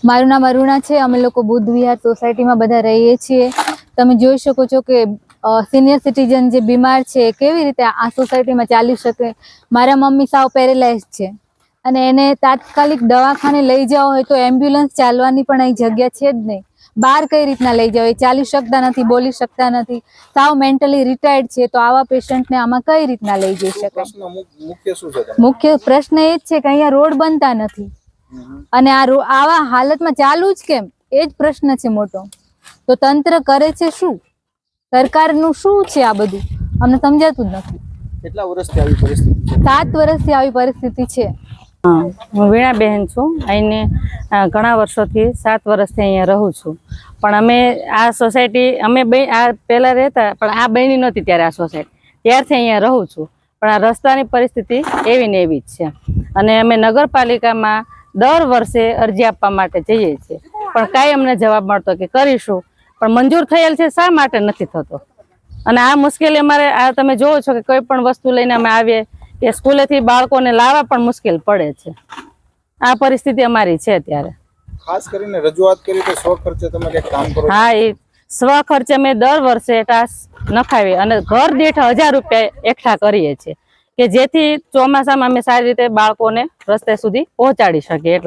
મારું નામ અરુણા છે। અમે લોકો બુદ્ધ વિહાર સોસાયટીમાં બધા રહીએ છીએ। તમે જોઈ શકો છો કે સિનિયર સિટીઝન જે બીમાર છે કેવી રીતે આ સોસાયટીમાં ચાલી શકે। મારા મમ્મી સાવ પેરેલાઇઝ છે અને એને તાત્કાલિક દવાખાને લઈ જવા હોય તો એમ્બ્યુલન્સ ચાલવાની પણ અહીં જગ્યા છે જ નહીં। બહાર કઈ રીતના લઈ જાવ? એ ચાલી શકતા નથી, બોલી શકતા નથી, સાવ મેન્ટલી રિટાયર્ડ છે, તો આવા પેશન્ટને આમાં કઈ રીતના લઈ જઈ શકાય? મુખ્ય પ્રશ્ન એ જ છે કે અહીંયા રોડ બનતા નથી અને આવા હાલતમાં ચાલુ જ કેમ, એ જ પ્રશ્ન છે મોટો। તો તંત્ર કરે છે શું? સરકારનું શું છે આ બધું? અમને સમજાતું જ નથી। કેટલા વર્ષથી આવી પરિસ્થિતિ છે? 7 વર્ષથી આવી પરિસ્થિતિ છે। હું વીણાબેન છું। અહીંને ઘણા વર્ષોથી 7 વર્ષથી અહીંયા રહું છું, પણ અમે આ સોસાયટી આ પહેલા રહેતા, પણ આ બની નહોતી ત્યારે આ સોસાયટી, ત્યારથી અહીંયા રહું છું। પણ આ રસ્તાની પરિસ્થિતિ એવી ને એવી જ છે અને અમે નગરપાલિકામાં દર વર્ષે અરજી આપવા માટે જઈએ છીએ, પણ કાંઈ અમને જવાબ મળતો કે કરીશું, પણ મંજૂર થયેલ છે, શા માટે નથી થતો? અને આ મુશ્કેલી અમારે આ તમે જોવો છો કે કોઈ પણ વસ્તુ લઈને અમે આવીએ કે સ્કૂલેથી બાળકોને લાવવા પણ મુશ્કેલ પડે છે। આ પરિસ્થિતિ અમારી છે અત્યારે। ખાસ કરીને રજૂઆત કરી તો સ્વ ખર્ચે તમે કંઈક કામ કરો? હા, એ સ્વ ખર્ચે અમે દર વર્ષે ટાસ નખાવી અને ઘર દીઠ 1000 રૂપિયા એકઠા કરીએ છીએ કે જેથી ચોમાસામાં અમે સારી રીતે બાળકોને રસ્તે સુધી પહોંચાડી શકીએ।